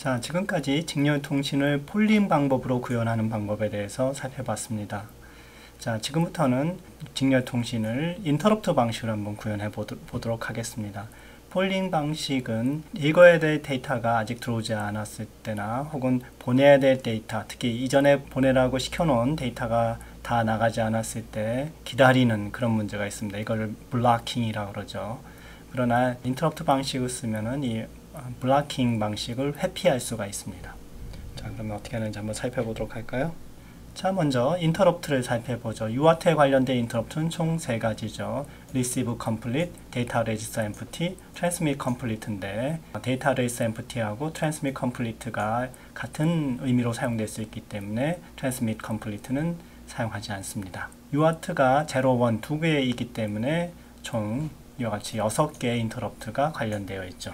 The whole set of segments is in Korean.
자, 지금까지 직렬통신을 폴링 방법으로 구현하는 방법에 대해서 살펴봤습니다. 자, 지금부터는 직렬통신을 인터럽트 방식으로 한번 구현해 보도록 하겠습니다. 폴링 방식은 읽어야 될 데이터가 아직 들어오지 않았을 때나 혹은 보내야 될 데이터, 특히 이전에 보내라고 시켜놓은 데이터가 다 나가지 않았을 때 기다리는 그런 문제가 있습니다. 이걸 블로킹이라고 그러죠. 그러나 인터럽트 방식을 쓰면은 이 블로킹 방식을 회피할 수가 있습니다. 자, 그러면 어떻게 하는지 한번 살펴보도록 할까요? 자, 먼저 인터럽트를 살펴보죠. UART에 관련된 인터럽트는 총 3가지죠. Receive Complete, Data Register Empty, Transmit Complete인데 Data Register Empty하고 Transmit Complete가 같은 의미로 사용될 수 있기 때문에 Transmit Complete는 사용하지 않습니다. UART가 0, 1, 2개이기 때문에 총 이와 같이 6개의 인터럽트가 관련되어 있죠.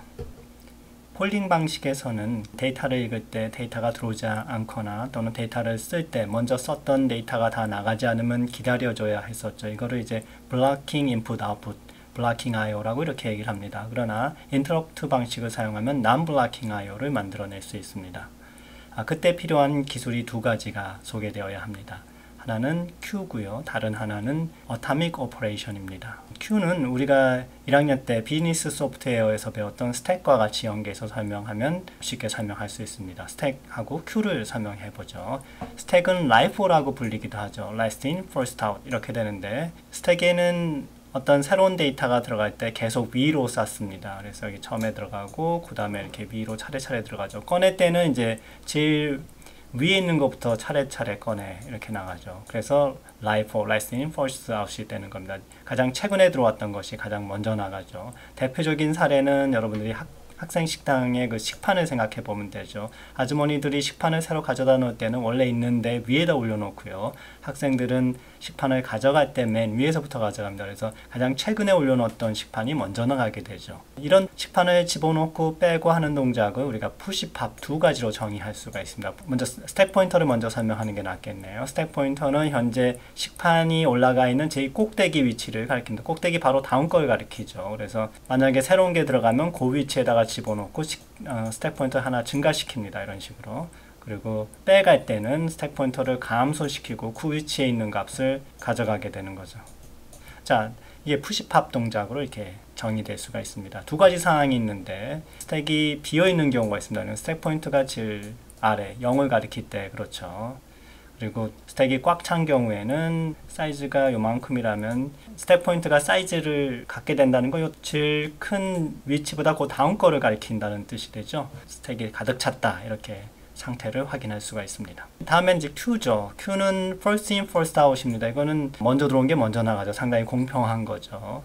폴링 방식에서는 데이터를 읽을 때 데이터가 들어오지 않거나 또는 데이터를 쓸 때 먼저 썼던 데이터가 다 나가지 않으면 기다려줘야 했었죠. 이거를 이제 blocking input output, blocking IO라고 이렇게 얘기를 합니다. 그러나 인터럽트 방식을 사용하면 non-blocking IO를 만들어낼 수 있습니다. 그때 필요한 기술이 2가지가 소개되어야 합니다. 하나는 Q고요. 다른 하나는 Atomic Operation입니다. Q는 우리가 1학년 때 비즈니스 소프트웨어에서 배웠던 스택과 같이 연계해서 설명하면 쉽게 설명할 수 있습니다. 스택하고 Q를 설명해 보죠. 스택은 LIFO라고 불리기도 하죠. Last in, first out 이렇게 되는데 스택에는 어떤 새로운 데이터가 들어갈 때 계속 위로 쌓습니다. 그래서 여기 처음에 들어가고 그 다음에 이렇게 위로 차례차례 들어가죠. 꺼낼 때는 이제 제일 위에 있는 것부터 차례차례 꺼내 이렇게 나가죠. 그래서 LIFO, Last in, First out이 되는 겁니다. 가장 최근에 들어왔던 것이 가장 먼저 나가죠. 대표적인 사례는 여러분들이 학생 식당의 그 식판을 생각해 보면 되죠. 아주머니들이 식판을 새로 가져다 놓을 때는 원래 있는데 위에다 올려놓고요. 학생들은 식판을 가져갈 때 맨 위에서부터 가져갑니다. 그래서 가장 최근에 올려놓았던 식판이 먼저 나가게 되죠. 이런 식판을 집어넣고 빼고 하는 동작을 우리가 푸시팝 2가지로 정의할 수가 있습니다. 먼저 스택 포인터를 먼저 설명하는 게 낫겠네요. 스택 포인터는 현재 식판이 올라가 있는 제일 꼭대기 위치를 가리킵니다. 꼭대기 바로 다음 걸 가리키죠. 그래서 만약에 새로운 게 들어가면 그 위치에다가 집어넣고 스택 포인터 하나 증가시킵니다. 이런 식으로. 그리고 빼갈 때는 스택 포인터를 감소시키고 그 위치에 있는 값을 가져가게 되는 거죠. 자, 이게 푸시팝 동작으로 이렇게 정의될 수가 있습니다. 2가지 상황이 있는데 스택이 비어있는 경우가 있습니다. 스택 포인터가 제일 아래 0을 가리킬 때 그렇죠. 그리고 스택이 꽉 찬 경우에는 사이즈가 요만큼이라면 스택 포인트가 사이즈를 갖게 된다는 거 제일 큰 위치보다 그 다음 거를 가리킨다는 뜻이 되죠. 스택이 가득 찼다 이렇게 상태를 확인할 수가 있습니다. 다음엔 이제 Q죠. Q는 first in, first out입니다. 이거는 먼저 들어온 게 먼저 나가죠. 상당히 공평한 거죠.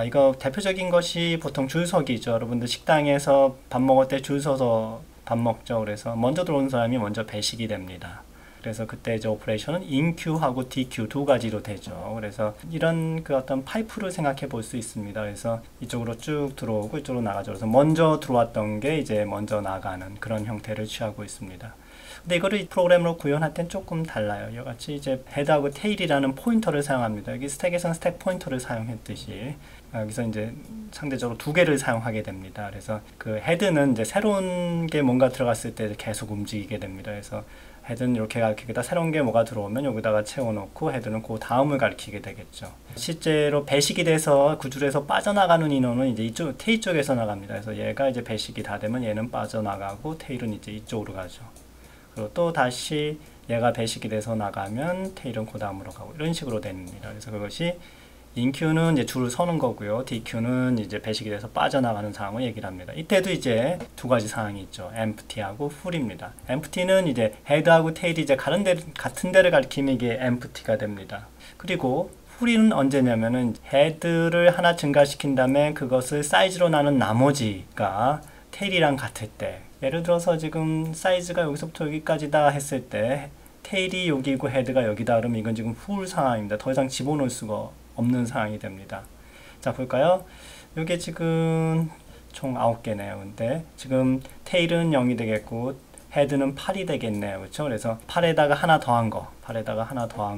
이거 대표적인 것이 보통 줄서기죠. 여러분들 식당에서 밥 먹을 때 줄 서서 밥 먹죠. 그래서 먼저 들어온 사람이 먼저 배식이 됩니다. 그래서 그때 이제 오퍼레이션은 InQ하고 DQ 2가지로 되죠. 그래서 이런 그 어떤 파이프를 생각해 볼 수 있습니다. 그래서 이쪽으로 쭉 들어오고 이쪽으로 나가죠. 그래서 먼저 들어왔던 게 이제 먼저 나가는 그런 형태를 취하고 있습니다. 근데 이거를 프로그램으로 구현할 땐 조금 달라요. 이같이 이제 헤드하고 테일이라는 포인터를 사용합니다. 여기 스택에서는 스택 포인터를 사용했듯이 여기서 이제 상대적으로 2개를 사용하게 됩니다. 그래서 그 헤드는 이제 새로운 게 뭔가 들어갔을 때 계속 움직이게 됩니다. 그래서 헤드는 이렇게 가리키기다 새로운 게 뭐가 들어오면 여기다가 채워놓고 헤드는 그 다음을 가리키게 되겠죠. 실제로 배식이 돼서 구줄에서 빠져나가는 인원은 이제 이쪽 테일 쪽에서 나갑니다. 그래서 얘가 이제 배식이 다 되면 얘는 빠져나가고 테일은 이제 이쪽으로 가죠. 그리고 또 다시 얘가 배식이 돼서 나가면 테일은 그 다음으로 가고 이런 식으로 됩니다. 그래서 그것이 InQ는 이제 줄을 서는 거고요. DQ는 이제 배식이 돼서 빠져나가는 상황을 얘기를 합니다. 이때도 이제 2가지 상황이 있죠. empty하고 full입니다. empty는 이제 head하고 tail이 이제 같은 데를 가리키면 이게 empty가 됩니다. 그리고 full은 언제냐면은 head를 하나 증가시킨 다음에 그것을 사이즈로 나눈 나머지가 tail이랑 같을 때, 예를 들어서 지금 사이즈가 여기서부터 여기까지다 했을 때 테일이 여기고 헤드가 여기다 그러면 이건 지금 full 상황입니다. 더 이상 집어넣을 수가 없는 상황이 됩니다. 자, 볼까요? 이게 지금 총 9개네요. 근데 지금 테일은 0이 되겠고 헤드는 8이 되겠네요. 그렇죠? 그래서 8에다가 하나 더한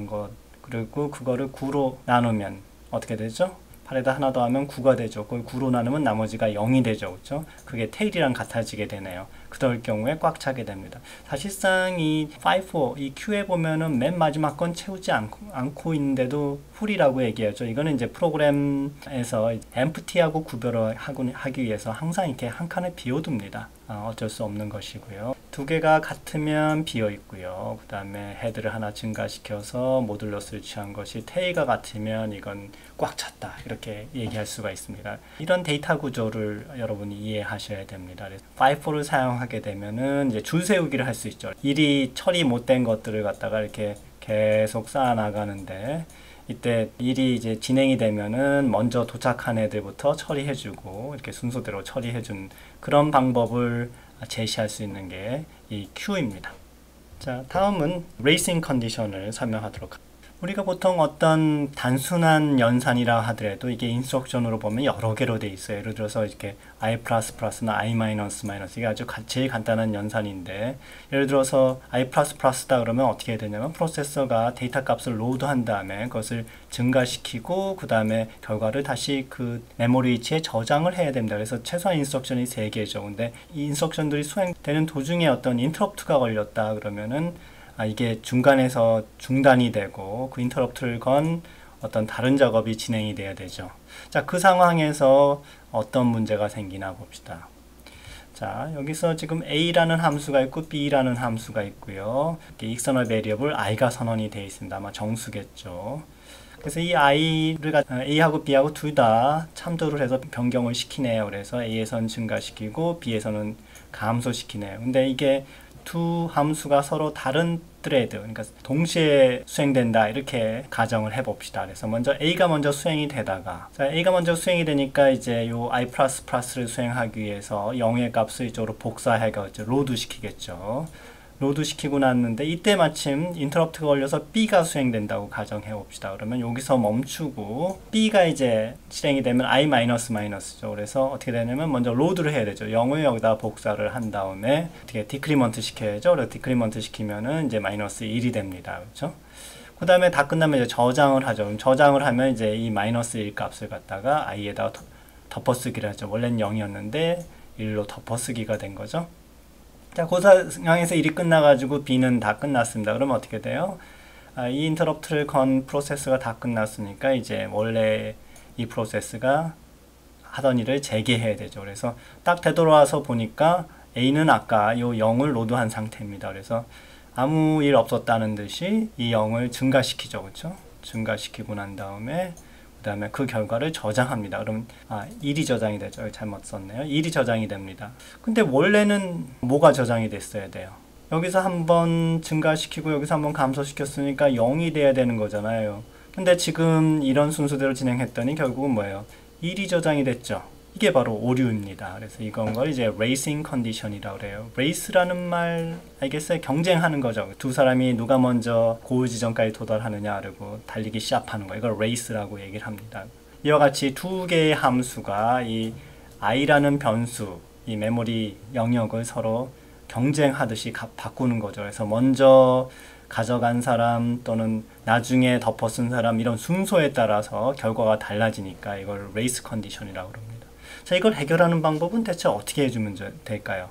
거, 그리고 그거를 9로 나누면 어떻게 되죠? 8에다 하나 더 하면 9가 되죠. 그걸 9로 나누면 나머지가 0이 되죠. 그렇죠? 그게 테일이랑 같아지게 되네요. 그럴 경우에 꽉 차게 됩니다. 사실상 이 FIFO, 이 Q에 보면은 맨 마지막 건 채우지 않고 있는데도 풀이라고 얘기하죠. 이거는 이제 프로그램에서 empty하고 구별을 하기 위해서 항상 이렇게 한 칸을 비워둡니다. 어쩔 수 없는 것이고요. 두 개가 같으면 비어 있고요. 그 다음에 헤드를 하나 증가시켜서 모듈로 설치한 것이 테일과 같으면 이건 꽉 찼다, 이렇게 얘기할 수가 있습니다. 이런 데이터 구조를 여러분이 이해하셔야 됩니다. FIFO를 사용하게 되면은 이제 줄 세우기를 할 수 있죠. 일이 처리 못된 것들을 갖다가 이렇게 계속 쌓아 나가는데, 이때 일이 이제 진행이 되면은 먼저 도착한 애들부터 처리해주고 이렇게 순서대로 처리해준 그런 방법을 제시할 수 있는 게 이 Q입니다. 자, 다음은 레이싱 컨디션을 설명하도록 합니다. 우리가 보통 어떤 단순한 연산이라 하더라도 이게 인스트럭션으로 보면 여러 개로 돼 있어요. 예를 들어서 이렇게 i++나 i-, 이게 아주 제일 간단한 연산인데, 예를 들어서 i++다 그러면 어떻게 해야 되냐면 프로세서가 데이터 값을 로드한 다음에 그것을 증가시키고 그 다음에 결과를 다시 그 메모리 위치에 저장을 해야 됩니다. 그래서 최소한 인스트럭션이 3개죠. 근데 이 인스트럭션들이 수행되는 도중에 어떤 인터럽트가 걸렸다 그러면은 이게 중간에서 중단이 되고 그 인터럽트를 건 어떤 다른 작업이 진행이 돼야 되죠. 자, 그 상황에서 어떤 문제가 생기나 봅시다. 자, 여기서 지금 a라는 함수가 있고 b라는 함수가 있고요. 익스터널 베리어블 i가 선언이 되어 있습니다. 아마 정수겠죠. 그래서 이 i를 a하고 b하고 둘 다 참조를 해서 변경을 시키네요. 그래서 a에서는 증가시키고 b에서는 감소시키네요. 근데 이게 두 함수가 서로 다른 thread, 그러니까 동시에 수행된다, 이렇게 가정을 해봅시다. 그래서 먼저 A가 먼저 수행이 되다가, 자, A가 먼저 수행이 되니까 이제 요 i++를 수행하기 위해서 0의 값을 이쪽으로 복사해가지고 로드 시키겠죠. 로드 시키고 났는데 이때 마침 인터럽트가 걸려서 B가 수행된다고 가정해 봅시다. 그러면 여기서 멈추고 B가 이제 실행이 되면 i-죠. 그래서 어떻게 되냐면 먼저 로드를 해야 되죠. 0을 여기다 복사를 한 다음에 어떻게 디크리먼트 시켜야죠. 그래서 디크리먼트 시키면은 이제 -1이 됩니다. 그렇죠? 그 다음에 다 끝나면 이제 저장을 하죠. 그럼 저장을 하면 이제 이 -1 값을 갖다가 i에다가 덮어쓰기를 하죠. 원래는 0이었는데 1로 덮어쓰기가 된 거죠. 자, 그 상황에서 일이 끝나가지고 B는 다 끝났습니다. 그러면 어떻게 돼요? 이 인터럽트를 건 프로세스가 다 끝났으니까 이제 원래 이 프로세스가 하던 일을 재개해야 되죠. 그래서 딱 되돌아와서 보니까 A는 아까 요 0을 로드한 상태입니다. 그래서 아무 일 없었다는 듯이 이 0을 증가시키죠. 그렇죠? 증가시키고 난 다음에 그 다음에 그 결과를 저장합니다. 그럼 1이 저장이 되죠. 잘못 썼네요. 1이 저장이 됩니다. 근데 원래는 뭐가 저장이 됐어야 돼요? 여기서 한번 증가시키고 여기서 한번 감소시켰으니까 0이 돼야 되는 거잖아요. 근데 지금 이런 순서대로 진행했더니 결국은 뭐예요? 1이 저장이 됐죠. 이게 바로 오류입니다. 그래서 이건 걸 이제 레이싱 컨디션이라고 그래요. 레이스라는 말 알겠어요? 경쟁하는 거죠. 두 사람이 누가 먼저 고을 지점까지 도달하느냐, 그리고 달리기 시합하는 거. 이걸 레이스라고 얘기를 합니다. 이와 같이 두 개의 함수가 이 i라는 변수, 이 메모리 영역을 서로 경쟁하듯이 바꾸는 거죠. 그래서 먼저 가져간 사람 또는 나중에 덮어 쓴 사람, 이런 순서에 따라서 결과가 달라지니까 이걸 레이스 컨디션이라고 합니다. 자, 이걸 해결하는 방법은 대체 어떻게 해주면 될까요?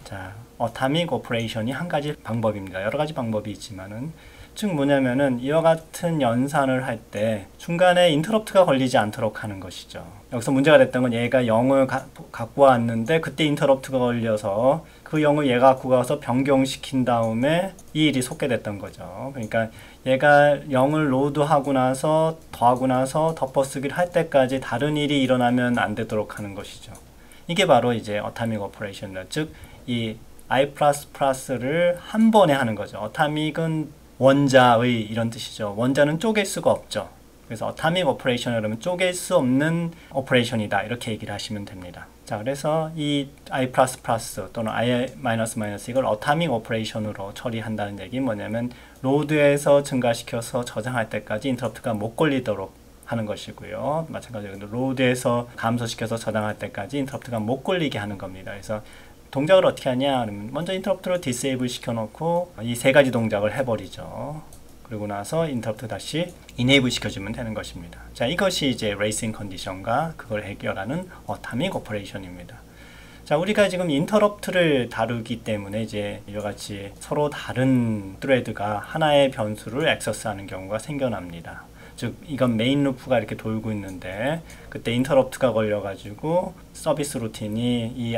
자, 어타믹 오퍼레이션이 한 가지 방법입니다. 여러 가지 방법이 있지만은, 즉 뭐냐면은 이와 같은 연산을 할 때 중간에 인터럽트가 걸리지 않도록 하는 것이죠. 여기서 문제가 됐던 건 얘가 0을 갖고 왔는데 그때 인터럽트가 걸려서 그 0을 얘가 갖고 가서 변경시킨 다음에 이 일이 속게 됐던 거죠. 그러니까 얘가 0을 로드하고 나서 더하고 나서 덮어쓰기를 할 때까지 다른 일이 일어나면 안 되도록 하는 것이죠. 이게 바로 이제 어타믹 오퍼레이션입니다. 즉 이 i++를 한 번에 하는 거죠. 어타믹은 원자의 이런 뜻이죠. 원자는 쪼갤 수가 없죠. 그래서 어타믹 오퍼레이션을 그러면 쪼갤 수 없는 오퍼레이션이다, 이렇게 얘기를 하시면 됩니다. 자, 그래서 이 i++ 또는 i-, 이걸 어타믹 오퍼레이션으로 처리한다는 얘기는 뭐냐면 로드에서 증가시켜서 저장할 때까지 인터럽트가 못 걸리도록 하는 것이고요. 마찬가지로 로드에서 감소시켜서 저장할 때까지 인터럽트가 못 걸리게 하는 겁니다. 그래서 동작을 어떻게 하냐? 그러면 먼저 인터럽트를 디세이블 시켜놓고 이 세 가지 동작을 해버리죠. 그리고 나서 인터럽트 다시 이네이블 시켜주면 되는 것입니다. 자, 이것이 이제 레이싱 컨디션과 그걸 해결하는 어타믹 오퍼레이션입니다. 자, 우리가 지금 인터럽트를 다루기 때문에 이제 이와 같이 서로 다른 thread가 하나의 변수를 액세스하는 경우가 생겨납니다. 즉, 이건 메인 루프가 이렇게 돌고 있는데 그때 인터럽트가 걸려가지고 서비스 루틴이 이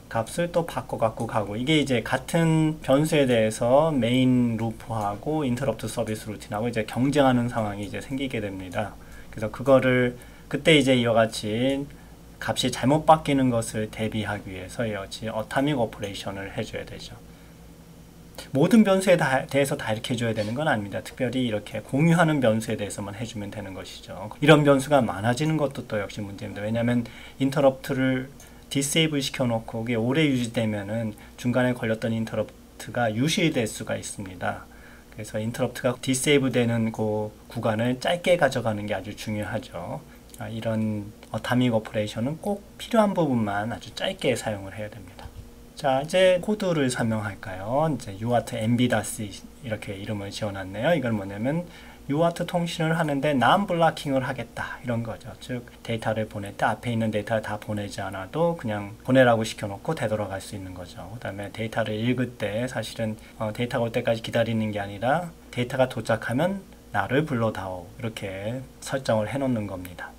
값을 또 바꿔 갖고 가고, 이게 이제 같은 변수에 대해서 메인 루프하고 인터럽트 서비스 루틴하고 이제 경쟁하는 상황이 이제 생기게 됩니다. 그래서 그거를 그때 이제 이와 같이 값이 잘못 바뀌는 것을 대비하기 위해서 이와 같이 어타믹 오퍼레이션을 해줘야 되죠. 모든 변수에 대해서 다 이렇게 해줘야 되는 건 아닙니다. 특별히 이렇게 공유하는 변수에 대해서만 해주면 되는 것이죠. 이런 변수가 많아지는 것도 또 역시 문제입니다. 왜냐하면 인터럽트를 디세이블 시켜놓고 그게 오래 유지되면은 중간에 걸렸던 인터럽트가 유실될 수가 있습니다. 그래서 인터럽트가 디세이블 되는 그 구간을 짧게 가져가는 게 아주 중요하죠. 이런 어타믹 오퍼레이션은 꼭 필요한 부분만 아주 짧게 사용을 해야 됩니다. 자, 이제 코드를 설명할까요? 이제 UART MB-C 이렇게 이름을 지어놨네요. 이건 뭐냐면 UART 통신을 하는데 non-blocking을 하겠다 이런 거죠. 즉 데이터를 보낼 때 앞에 있는 데이터를 다 보내지 않아도 그냥 보내라고 시켜놓고 되돌아갈 수 있는 거죠. 그 다음에 데이터를 읽을 때 사실은 데이터가 올 때까지 기다리는 게 아니라 데이터가 도착하면 나를 불러다오 이렇게 설정을 해놓는 겁니다.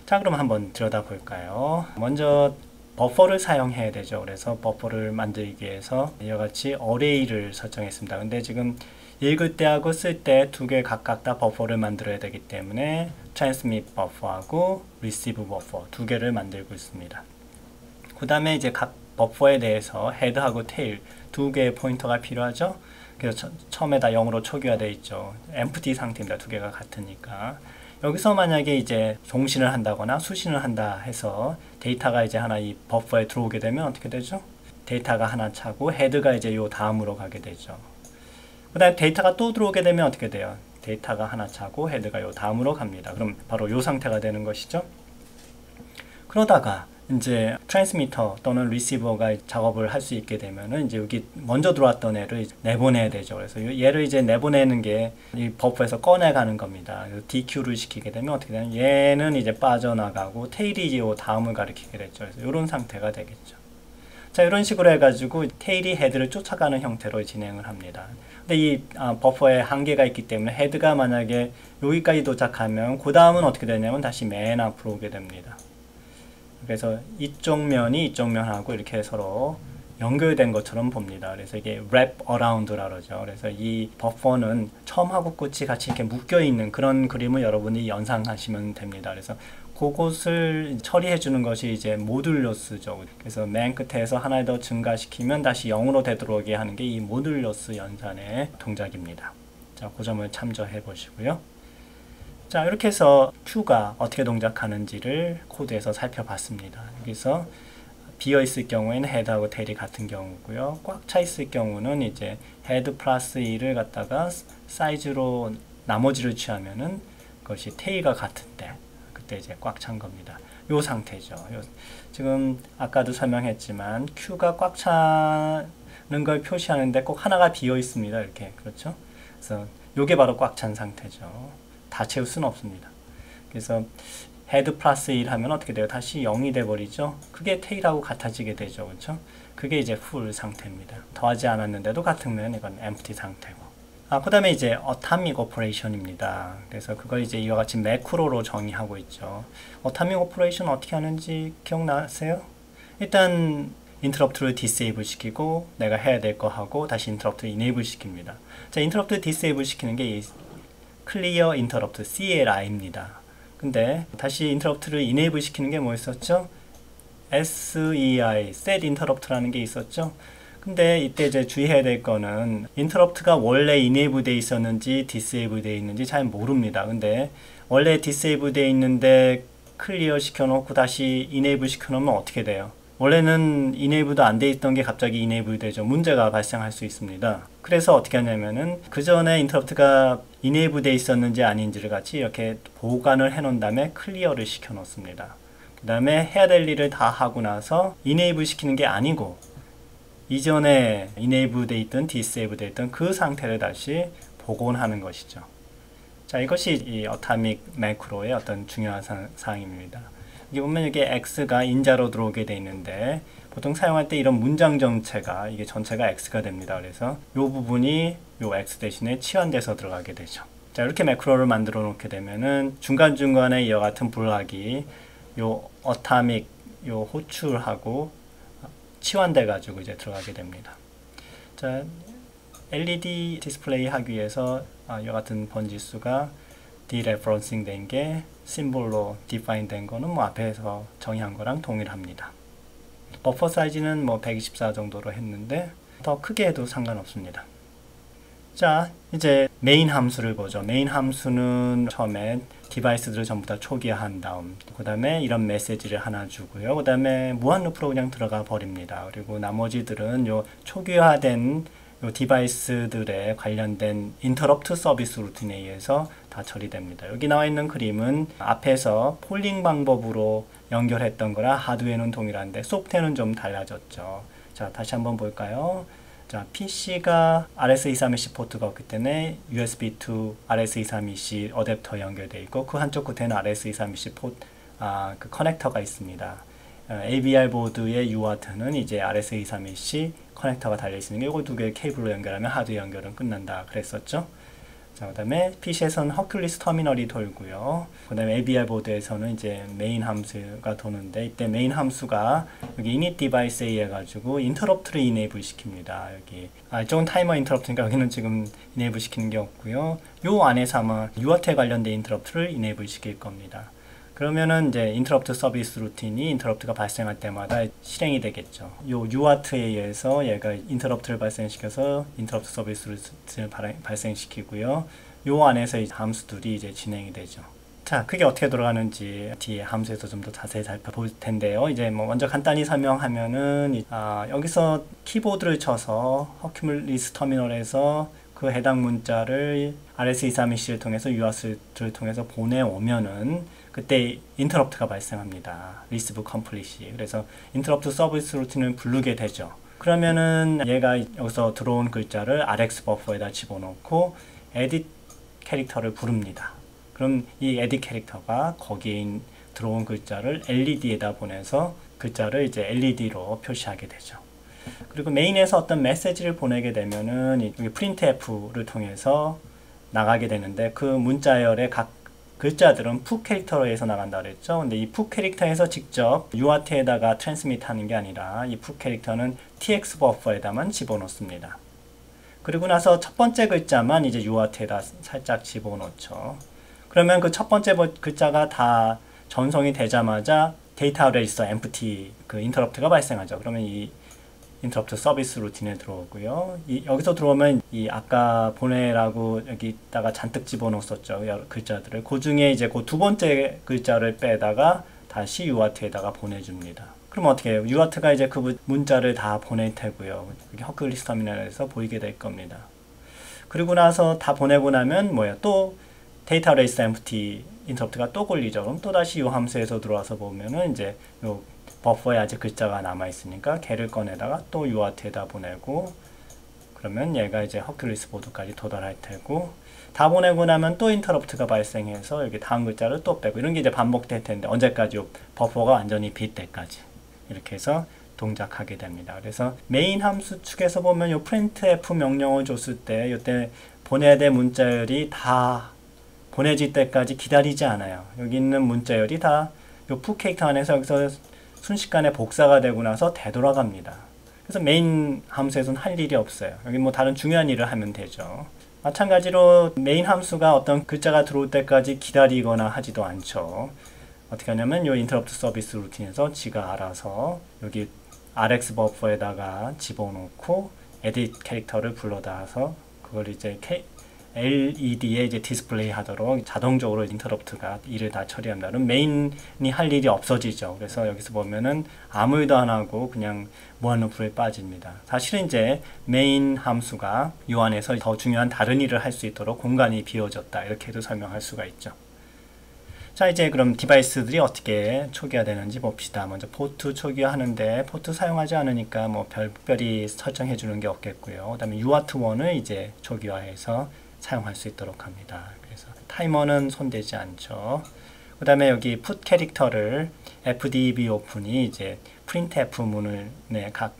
자, 그럼 한번 들여다볼까요? 먼저 버퍼를 사용해야 되죠. 그래서 버퍼를 만들기 위해서 이와 같이 어레이를 설정했습니다. 근데 지금 읽을 때하고 쓸 때 두 개 각각 다 버퍼를 만들어야 되기 때문에 transmit 버퍼하고 receive 버퍼 두 개를 만들고 있습니다. 그 다음에 이제 각 버퍼에 대해서 헤드하고 테일 두 개의 포인터가 필요하죠. 그래서 처음에 다 0으로 초기화되어 있죠. empty 상태입니다. 두 개가 같으니까. 여기서 만약에 이제 송신을 한다거나 수신을 한다 해서 데이터가 이제 하나 이 버퍼에 들어오게 되면 어떻게 되죠? 데이터가 하나 차고 헤드가 이제 요 다음으로 가게 되죠. 그 다음에 데이터가 또 들어오게 되면 어떻게 돼요? 데이터가 하나 차고 헤드가 요 다음으로 갑니다. 그럼 바로 요 상태가 되는 것이죠. 그러다가 이제 트랜스미터 또는 리시버가 작업을 할 수 있게 되면은 이제 여기 먼저 들어왔던 애를 내보내야 되죠. 그래서 얘를 이제 내보내는 게 이 버퍼에서 꺼내가는 겁니다. DQ를 시키게 되면 어떻게 되냐면 얘는 이제 빠져나가고 테일이 요 다음을 가리키게 됐죠. 그래서 이런 상태가 되겠죠. 자, 이런 식으로 해가지고 테일이 헤드를 쫓아가는 형태로 진행을 합니다. 근데 이 버퍼에 한계가 있기 때문에 헤드가 만약에 여기까지 도착하면 그 다음은 어떻게 되냐면 다시 맨 앞으로 오게 됩니다. 그래서 이쪽 면이 이쪽 면하고 이렇게 서로 연결된 것처럼 봅니다. 그래서 이게 wrap around라 그러죠. 그래서 이 버퍼는 처음하고 끝이 같이 이렇게 묶여 있는 그런 그림을 여러분이 연상하시면 됩니다. 그래서 그것을 처리해 주는 것이 이제 모듈러스죠. 그래서 맨 끝에서 하나 더 증가시키면 다시 0으로 되돌아오게 하는 게 이 모듈러스 연산의 동작입니다. 자, 그 점을 참조해 보시고요. 자, 이렇게 해서 Q가 어떻게 동작하는지를 코드에서 살펴봤습니다. 여기서 비어있을 경우에는 헤드하고 테일이 같은 경우고요. 꽉 차 있을 경우는 이제 헤드 플러스 2를 갖다가 사이즈로 나머지를 취하면은 그것이 테일과 같은데 그때 이제 꽉 찬 겁니다. 요 상태죠. 지금 아까도 설명했지만 Q가 꽉 차는 걸 표시하는데 꼭 하나가 비어 있습니다. 이렇게. 그렇죠? 그래서 요게 바로 꽉 찬 상태죠. 다 채울 수는 없습니다. 그래서 헤드 플러스 1 하면 어떻게 돼요? 다시 0이 돼버리죠. 그게 테일하고 같아지게 되죠. 그렇죠? 그게 이제 풀 상태입니다. 더하지 않았는데도 같으면 이건 empty 상태고. 그 다음에 이제 어타믹 오퍼레이션입니다. 그래서 그걸 이제 이와 같이 매크로로 정의하고 있죠. 어타믹 오퍼레이션 어떻게 하는지 기억나세요? 일단 인터럽트를 디세이블 시키고 내가 해야 될 거 하고 다시 인터럽트를 이네이블 시킵니다. 자, 인터럽트 디세이블 시키는 게 이 클리어 인터럽트 CLI입니다. 근데 다시 인터럽트를 이네이블 시키는 게 뭐 있었죠? SEI, set interrupt라는 게 있었죠? 근데 이때 이제 주의해야 될 거는 인터럽트가 원래 이네이블 돼 있었는지 디세이블 돼 있는지 잘 모릅니다. 근데 원래 디세이블 돼 있는데 클리어 시켜놓고 다시 이네이블 시켜놓으면 어떻게 돼요? 원래는 이네이블도 안 돼 있던 게 갑자기 이네이블 되죠. 문제가 발생할 수 있습니다. 그래서 어떻게 하냐면은 그 전에 인터럽트가 이네이블 돼 있었는지 아닌지를 같이 이렇게 보관을 해 놓은 다음에 클리어를 시켜 놓습니다. 그 다음에 해야 될 일을 다 하고 나서 이네이블 시키는 게 아니고 이전에 이네이블 돼 있던 디세이블 돼 있던 그 상태를 다시 복원하는 것이죠. 자, 이것이 이 어타믹 매크로의 어떤 중요한 사항입니다. 여기 보면 이게 x가 인자로 들어오게 돼 있는데 보통 사용할 때 이런 문장 전체가 이게 전체가 x가 됩니다. 그래서 이 부분이 이 x 대신에 치환돼서 들어가게 되죠. 자, 이렇게 매크로를 만들어 놓게 되면은 중간중간에 이와 같은 블락이 요 어타믹 요 호출하고 치환돼 가지고 이제 들어가게 됩니다. 자, LED 디스플레이 하기 위해서 이와 같은 번지수가 디레퍼런싱 된 게 심볼로 디파인 된 거는 뭐 앞에서 정의한 거랑 동일합니다. 버퍼 사이즈는 뭐 124 정도로 했는데 더 크게 해도 상관없습니다. 자, 이제 메인 함수를 보죠. 메인 함수는 처음에 디바이스들을 전부 다 초기화한 다음 그 다음에 이런 메시지를 하나 주고요. 그 다음에 무한 루프로 그냥 들어가 버립니다. 그리고 나머지들은 요 초기화된 요 디바이스들에 관련된 인터럽트 서비스 루틴에 의해서 다 처리됩니다. 여기 나와 있는 그림은 앞에서 폴링 방법으로 연결했던 거라 하드웨어는 동일한데 소프트웨어는 좀 달라졌죠. 자, 다시 한번 볼까요? 자, PC가 RS232C 포트가 없기 때문에 USB to RS232C 어댑터 연결되어 있고 그 한쪽 끝에는 RS232C 그 커넥터가 있습니다. AVR 보드의 UART는 이제 RS232C 커넥터가 달려 있으니까 이거 두 개의 케이블로 연결하면 하드웨어 연결은 끝난다 그랬었죠. 자, 그 다음에 PC에서는 허큘리스 터미널이 돌고요. 그 다음에 AVR 보드에서는 이제 메인 함수가 도는데 이때 메인 함수가 여기 init 디바이스에 의해 가지고 인터럽트를 이네이블 시킵니다. 여기 이쪽은 타이머 인터럽트니까 여기는 지금 이네이블 시키는 게 없고요. 요 안에서 아마 UART에 관련된 인터럽트를 이네이블 시킬 겁니다. 그러면은 이제 인터럽트 서비스 루틴이 인터럽트가 발생할 때마다 실행이 되겠죠. 요 UART에 의해서 얘가 인터럽트를 발생시켜서 인터럽트 서비스 루틴을 발생시키고요. 요 안에서 이 함수들이 이제 진행이 되죠. 자, 그게 어떻게 돌아가는지 뒤에 함수에서 좀 더 자세히 살펴볼 텐데요. 이제 뭐 먼저 간단히 설명하면은 여기서 키보드를 쳐서 허큘리스 터미널에서 그 해당 문자를 RS232C를 통해서 UART를 통해서 보내오면은 그때 인터럽트가 발생합니다. receive completely. 그래서 인터럽트 서비스 루틴을 부르게 되죠. 그러면은 얘가 여기서 들어온 글자를 RX 버퍼에다 집어넣고 edit 캐릭터를 부릅니다. 그럼 이 edit 캐릭터가 거기에 들어온 글자를 LED에다 보내서 글자를 이제 LED로 표시하게 되죠. 그리고 메인에서 어떤 메시지를 보내게 되면은 여기 printf를 통해서 나가게 되는데 그 문자열의 각 글자들은 푸 캐릭터로 해서 나간다 그랬죠. 근데 이 푸 캐릭터에서 직접 UART에다가 트랜스미트 하는 게 아니라 이 푸 캐릭터는 TX 버퍼에다만 집어넣습니다. 그리고 나서 첫 번째 글자만 이제 UART에다 살짝 집어넣죠. 그러면 그 첫 번째 글자가 다 전송이 되자마자 데이터 레지스터 empty 그 인터럽트가 발생하죠. 그러면 이 인터럽트 서비스 루틴에 들어오고요. 여기서 들어오면 이 아까 보내라고 여기다가 잔뜩 집어넣었었죠. 여러 글자들을. 그 중에 이제 그 두 번째 글자를 빼다가 다시 UART에다가 보내줍니다. 그럼 어떻게 해요? UART가 이제 그 문자를 다 보낼 테고요. 여기 허큘리스 터미널에서 보이게 될 겁니다. 그리고 나서 다 보내고 나면 뭐야? 또 데이터 레지스터 empty 인터럽트가 또 걸리죠. 그럼 또 다시 이 함수에서 들어와서 보면은 이제 요 버퍼에 아직 글자가 남아있으니까 걔를 꺼내다가 또 UART에다 보내고 그러면 얘가 이제 허큘리스 보드까지 도달할 테고 다 보내고 나면 또 인터럽트가 발생해서 여기 다음 글자를 또 빼고 이런 게 이제 반복될 텐데 언제까지 버퍼가 완전히 빗 때까지 이렇게 해서 동작하게 됩니다. 그래서 메인 함수 측에서 보면 요 printf 명령을 줬을 때 이때 보내야 될 문자열이 다 보내질 때까지 기다리지 않아요. 여기 있는 문자열이 다 요 푸 캐릭터 안에서 여기서 순식간에 복사가 되고 나서 되돌아갑니다. 그래서 메인 함수에서는 할 일이 없어요. 여기 뭐 다른 중요한 일을 하면 되죠. 마찬가지로 메인 함수가 어떤 글자가 들어올 때까지 기다리거나 하지도 않죠. 어떻게 하냐면 이 인터럽트 서비스 루틴에서 지가 알아서 여기 RX 버퍼에다가 집어넣고 edit 캐릭터를 불러다서 그걸 이제 LED에 이제 디스플레이 하도록 자동적으로 인터럽트가 일을 다 처리합니다. 그럼 메인이 할 일이 없어지죠. 그래서 여기서 보면은 아무 일도 안 하고 그냥 무한 루프에 빠집니다. 사실은 이제 메인 함수가 이 안에서 더 중요한 다른 일을 할 수 있도록 공간이 비워졌다. 이렇게도 설명할 수가 있죠. 자, 이제 그럼 디바이스들이 어떻게 초기화되는지 봅시다. 먼저 포트 초기화하는데 포트 사용하지 않으니까 뭐 별별히 설정해 주는 게 없겠고요. 그 다음에 UART1을 이제 초기화해서 사용할 수 있도록 합니다. 그래서 타이머는 손대지 않죠. 그 다음에 여기 put 캐릭터를 fdb 오픈이 이제 printf 문을 각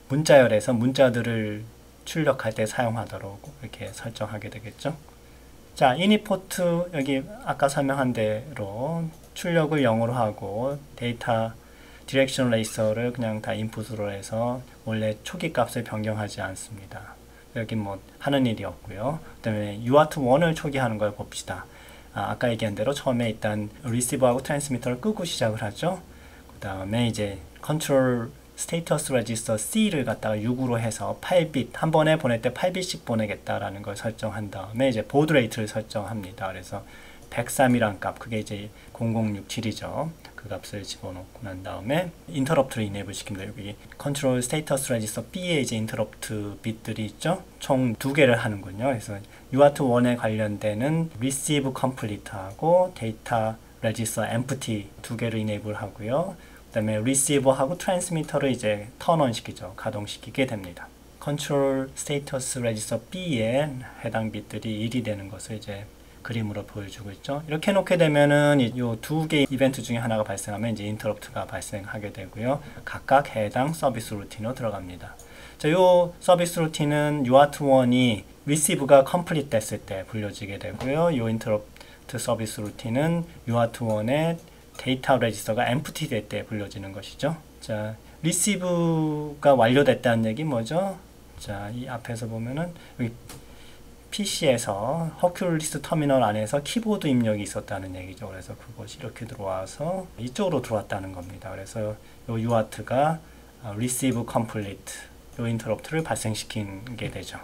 문자열에서 문자들을 출력할 때 사용하도록 이렇게 설정하게 되겠죠. 자, init 포트 여기 아까 설명한 대로 출력을 0으로 하고 데이터 디렉션 레이서를 그냥 다 인풋으로 해서 원래 초기 값을 변경하지 않습니다. 여기 뭐 하는 일이 없고요. 그 다음에 UART1을 초기하는 걸 봅시다. 아까 얘기한 대로 처음에 일단 receive하고 transmitter를 끄고 시작을 하죠. 그 다음에 이제 control status register C를 갖다가 6으로 해서 8빗 한 번에 보낼 때 8빗씩 보내겠다라는 걸 설정한 다음에 이제 baud rate를 설정합니다. 그래서 103이란 값, 그게 이제 0067이죠. 그 값을 집어넣고 난 다음에 인터럽트를 이네이블 시킵니다. 여기 컨트롤 스테이터스 레지스터 B에 이제 인터럽트 bit들이 있죠. 총 2개를 하는군요. 그래서 UART1에 관련되는 receive complete하고 data register empty 2개를 이네이블 하고요. 그 다음에 receive하고 transmitter를 이제 턴온 시키죠. 가동시키게 됩니다. 컨트롤 스테이터스 레지스터 B에 해당 bit들이 1이 되는 것을 이제 그림으로 보여주고 있죠. 이렇게 놓게 되면은 이 두 개의 이벤트 중에 하나가 발생하면 이제 인터럽트가 발생하게 되고요. 각각 해당 서비스 루틴으로 들어갑니다. 자, 요 서비스 루틴은 UART1이 receive가 complete 됐을 때 불려지게 되고요. 요 인터럽트 서비스 루틴은 UART1의 데이터 레지스터가 empty 될 때 불려지는 것이죠. 자, receive가 완료됐다는 얘기 뭐죠? 자, 이 앞에서 보면은 여기 PC에서 허큘리스 터미널 안에서 키보드 입력이 있었다는 얘기죠. 그래서 그것이 이렇게 들어와서 이쪽으로 들어왔다는 겁니다. 그래서 요 UART가 receive complete 요 인터럽트를 발생시키게 되죠.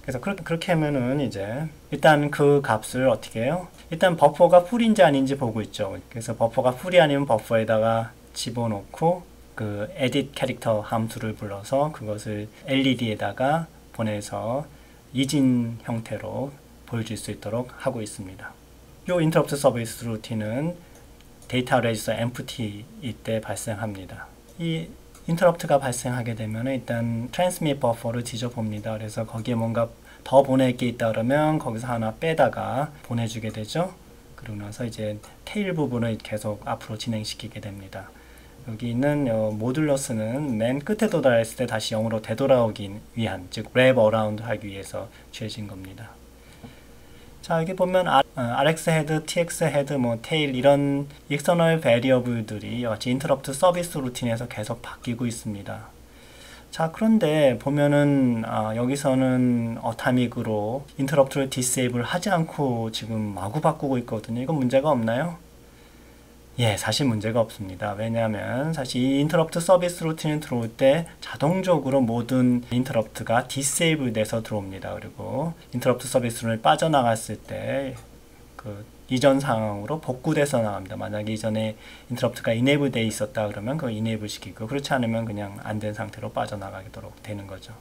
그래서 그렇게 하면은 이제 일단 그 값을 어떻게 해요? 일단 버퍼가 풀인지 아닌지 보고 있죠. 그래서 버퍼가 풀이 아니면 버퍼에다가 집어넣고 그 edit 캐릭터 함수를 불러서 그것을 LED에다가 보내서 이진 형태로 보여줄 수 있도록 하고 있습니다. 이 인터럽트 서비스 루틴은 데이터 레지스터 empty 이때 발생합니다. 이 인터럽트가 발생하게 되면 일단 transmit 버퍼를 뒤져봅니다. 그래서 거기에 뭔가 더 보낼 게 있다 그러면 거기서 하나 빼다가 보내주게 되죠. 그러고 나서 이제 테일 부분을 계속 앞으로 진행시키게 됩니다. 여기 있는 모듈러스는 맨 끝에 도달했을 때 다시 0으로 되돌아오기 위한, 즉 랩 어라운드 하기 위해서 취해진 겁니다. 자, 여기 보면 RX 헤드, TX 헤드, 뭐 테일 이런 익스터널 베리어블들이 같이 인터럽트 서비스 루틴에서 계속 바뀌고 있습니다. 자, 그런데 보면은 여기서는 어타믹으로 인터럽트를 디세이블 하지 않고 지금 마구 바꾸고 있거든요. 이건 문제가 없나요? 예, 사실 문제가 없습니다. 왜냐하면 사실 이 인터럽트 서비스 루틴이 들어올 때 자동적으로 모든 인터럽트가 디세이블 돼서 들어옵니다. 그리고 인터럽트 서비스 루틴을 빠져나갔을 때 그 이전 상황으로 복구돼서 나갑니다. 만약에 이전에 인터럽트가 이네이블 돼 있었다 그러면 그걸 이네이블 시키고, 그렇지 않으면 그냥 안 된 상태로 빠져나가도록 되는 거죠.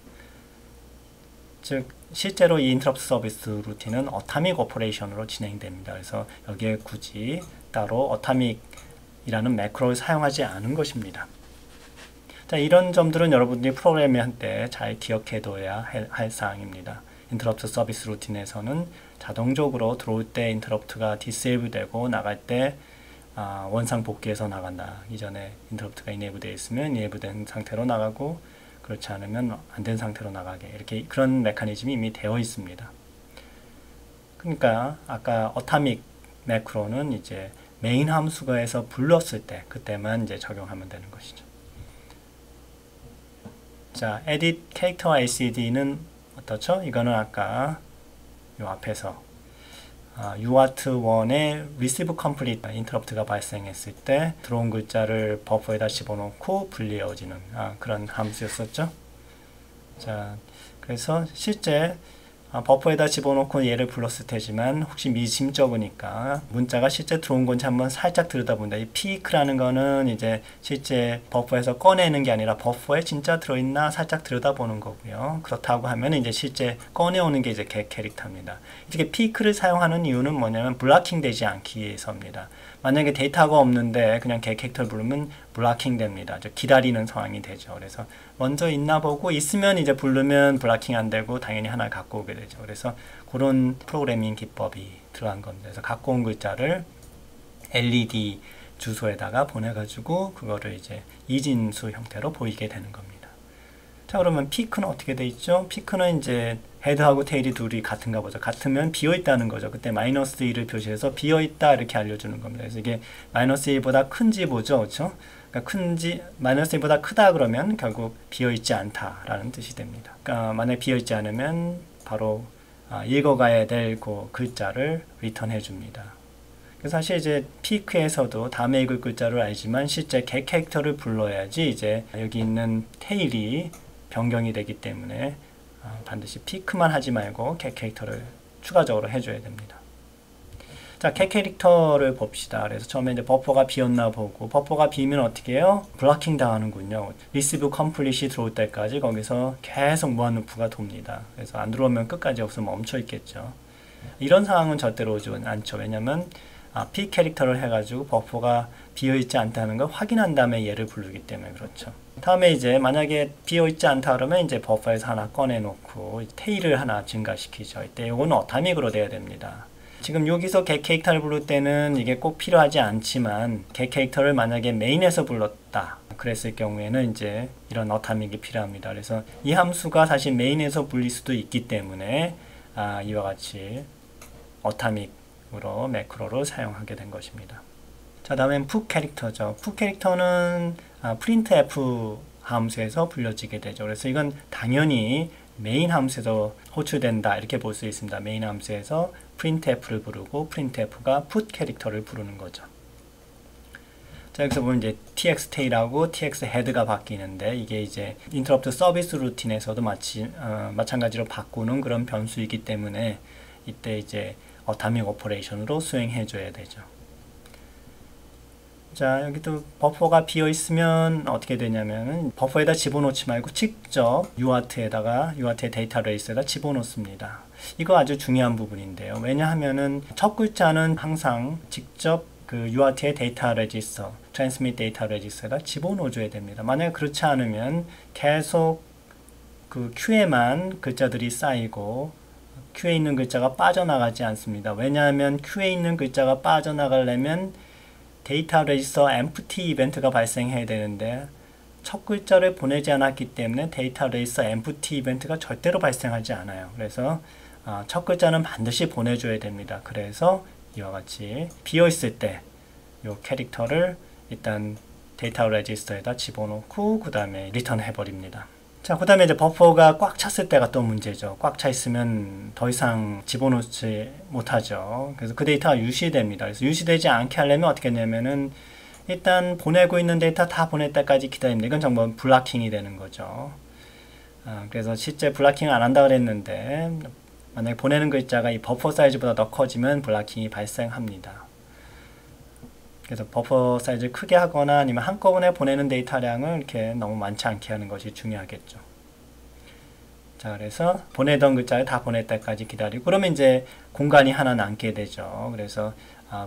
즉 실제로 이 인터럽트 서비스 루틴은 어타믹 오퍼레이션으로 진행됩니다. 그래서 여기에 굳이 따로 어타믹이라는 매크로를 사용하지 않은 것입니다. 자, 이런 점들은 여러분들이 프로그래밍 때 잘 기억해둬야 할 사항입니다. 인터럽트 서비스 루틴에서는 자동적으로 들어올 때 인터럽트가 디세이블 되고 나갈 때 원상 복귀해서 나간다. 이전에 인터럽트가 이네이블 되어 있으면 이네이블 된 상태로 나가고, 그렇지 않으면 안 된 상태로 나가게, 이렇게 그런 메커니즘이 이미 되어 있습니다. 그러니까 아까 어타믹 매크로는 이제 메인 함수가에서 불렀을 때 그때만 이제 적용하면 되는 것이죠. 자, edit character LCD는 어떻죠? 이거는 아까 요 앞에서 UART1의 receive complete interrupt가 발생했을 때 들어온 글자를 버퍼에다 집어넣고 분리해지는 그런 함수였었죠. 자, 그래서 실제 버퍼에다 집어넣고 얘를 불렀을 테지만 혹시 미심쩍으니까 문자가 실제 들어온 건지 한번 살짝 들여다본다. 이 peak라는 거는 이제 실제 버퍼에서 꺼내는 게 아니라 버퍼에 진짜 들어있나 살짝 들여다보는 거고요. 그렇다고 하면 이제 실제 꺼내오는 게 이제 get 캐릭터입니다. 이렇게 peak를 사용하는 이유는 뭐냐면 블락킹 되지 않기 위해서입니다. 만약에 데이터가 없는데 그냥 get 캐릭터를 부르면 블락킹 됩니다. 기다리는 상황이 되죠. 그래서 먼저 있나 보고 있으면 이제 부르면 블락킹 안 되고 당연히 하나 갖고 오게 되죠. 그래서 그런 프로그래밍 기법이 들어간 겁니다. 그래서 갖고 온 글자를 LED 주소에다가 보내가지고 그거를 이제 이진수 형태로 보이게 되는 겁니다. 자, 그러면 피크는 어떻게 돼 있죠? 피크는 이제 헤드하고 테일이 둘이 같은가 보죠. 같으면 비어있다는 거죠. 그때 마이너스 1을 표시해서 비어있다 이렇게 알려주는 겁니다. 그래서 이게 마이너스 1보다 큰지 보죠. 그렇죠? 그러니까 큰지 마이너스 1보다 크다 그러면 결국 비어있지 않다라는 뜻이 됩니다. 그러니까 만약에 비어있지 않으면 바로 읽어가야 될 그 글자를 리턴해 줍니다. 그래서 사실 이제 피크에서도 다음에 읽을 글자를 알지만 실제 get 캐릭터를 불러야지 이제 여기 있는 테일이 변경이 되기 때문에 반드시 피크만 하지 말고 get 캐릭터를 추가적으로 해줘야 됩니다. 자, get 캐릭터를 봅시다. 그래서 처음에 이제 버퍼가 비었나 보고, 버퍼가 비면 어떻게 해요? 블락킹 당하는군요. receive complete이 들어올 때까지 거기서 계속 무한루프가 돕니다. 그래서 안 들어오면 끝까지 없으면 멈춰 있겠죠. 이런 상황은 절대로 오지 않죠. 왜냐면 p 캐릭터를 해가지고 버퍼가 비어있지 않다는 걸 확인한 다음에 얘를 부르기 때문에 그렇죠. 다음에 이제 만약에 비어있지 않다 그러면 이제 버퍼에서 하나 꺼내놓고 테일을 하나 증가시키죠. 이때 이거는 어타믹으로 돼야 됩니다. 지금 여기서 get 캐릭터를 부를 때는 이게 꼭 필요하지 않지만 get 캐릭터를 만약에 메인에서 불렀다 그랬을 경우에는 이제 이런 어타믹이 필요합니다. 그래서 이 함수가 사실 메인에서 불릴 수도 있기 때문에 이와 같이 어타믹으로 매크로를 사용하게 된 것입니다. 자, 다음엔 put 캐릭터죠. put 캐릭터는 printf 함수에서 불려지게 되죠. 그래서 이건 당연히 메인 함수에서 호출된다 이렇게 볼 수 있습니다. 메인 함수에서 printf를 부르고 printf가 put 캐릭터를 부르는 거죠. 자, 여기서 보면 이제 txtail하고 txhead가 바뀌는데 이게 이제 interrupt 서비스 루틴에서도 마찬가지로 바꾸는 그런 변수이기 때문에 이때 이제 어타믹 오퍼레이션으로 수행해 줘야 되죠. 자, 여기도 버퍼가 비어 있으면 어떻게 되냐면 버퍼에다 집어넣지 말고 직접 UART의 데이터베이스에다 집어넣습니다. 이거 아주 중요한 부분인데요. 왜냐하면은 첫 글자는 항상 직접 그 UART의 데이터 레지스터, 트랜스밋 데이터 레지스터에다 집어넣어줘야 됩니다. 만약 그렇지 않으면 계속 그 Q에만 글자들이 쌓이고 Q에 있는 글자가 빠져나가지 않습니다. 왜냐하면 Q에 있는 글자가 빠져나가려면 데이터 레지스터 empty 이벤트가 발생해야 되는데 첫 글자를 보내지 않았기 때문에 데이터 레지스터 empty 이벤트가 절대로 발생하지 않아요. 그래서 첫 글자는 반드시 보내줘야 됩니다. 그래서 이와 같이 비어있을 때 이 캐릭터를 일단 데이터 레지스터에다 집어넣고 그 다음에 리턴 해버립니다. 자, 그 다음에 이제 버퍼가 꽉 찼을 때가 또 문제죠. 꽉 차 있으면 더 이상 집어넣지 못하죠. 그래서 그 데이터가 유시됩니다. 그래서 유시되지 않게 하려면 어떻게 하냐면은 일단 보내고 있는 데이터 다 보낼 때까지 기다립니다. 이건 정말 블락킹이 되는 거죠. 그래서 실제 블락킹을 안 한다 그랬는데 만약에 보내는 글자가 이 버퍼 사이즈보다 더 커지면 블락킹이 발생합니다. 그래서 버퍼 사이즈를 크게 하거나 아니면 한꺼번에 보내는 데이터량을 이렇게 너무 많지 않게 하는 것이 중요하겠죠. 자, 그래서 보내던 글자를 다 보낼 때까지 기다리고 그러면 이제 공간이 하나 남게 되죠. 그래서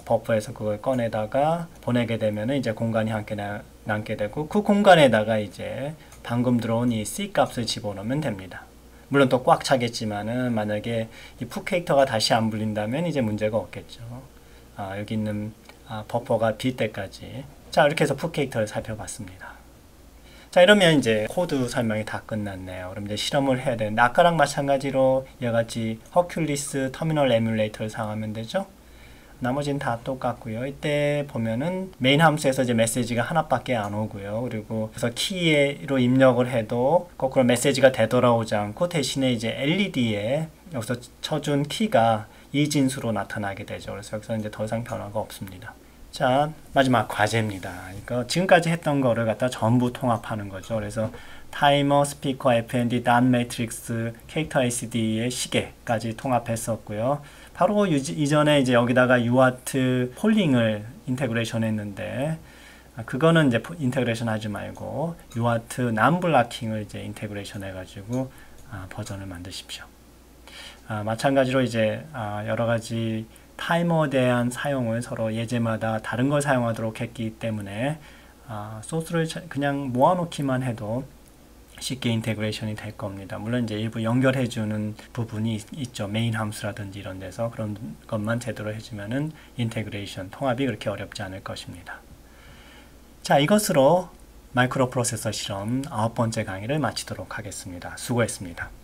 버퍼에서 그걸 꺼내다가 보내게 되면 이제 공간이 함께 남게 되고 그 공간에다가 이제 방금 들어온 이 C 값을 집어넣으면 됩니다. 물론 또 꽉 차겠지만은 만약에 이 put 캐릭터가 다시 안 불린다면 이제 문제가 없겠죠. 여기 있는 버퍼가 빌 때까지. 자, 이렇게 해서 put 캐릭터를 살펴봤습니다. 자, 이러면 이제 코드 설명이 다 끝났네요. 그럼 이제 실험을 해야 되는데 아까랑 마찬가지로 이와같이 허큘리스 터미널 에뮬레이터를 사용하면 되죠. 나머지는 다 똑같고요. 이때 보면은 메인 함수에서 이제 메시지가 하나밖에 안 오고요. 그리고 그래서 키로 입력을 해도 거꾸로 메시지가 되돌아오지 않고 대신에 이제 LED에 여기서 쳐준 키가 이진수로 나타나게 되죠. 그래서 여기서 이제 더 이상 변화가 없습니다. 자, 마지막 과제입니다. 이거 지금까지 했던 거를 갖다 전부 통합하는 거죠. 그래서 타이머, 스피커, FND, 단 매트릭스, 캐릭터 LCD의 시계까지 통합했었고요. 바로 이전에 이제 여기다가 UART 폴링을 인테그레이션 했는데 그거는 이제 인테그레이션 하지 말고 UART 남블락킹을 이제 인테그레이션 해가지고 버전을 만드십시오. 마찬가지로 이제 여러 가지 타이머에 대한 사용을 서로 예제마다 다른 걸 사용하도록 했기 때문에 소스를 그냥 모아놓기만 해도 쉽게 인테그레이션이 될 겁니다. 물론 이제 일부 연결해주는 부분이 있죠. 메인 함수라든지 이런 데서 그런 것만 제대로 해주면은 인테그레이션, 통합이 그렇게 어렵지 않을 것입니다. 자, 이것으로 마이크로 프로세서 실험 9번째 강의를 마치도록 하겠습니다. 수고했습니다.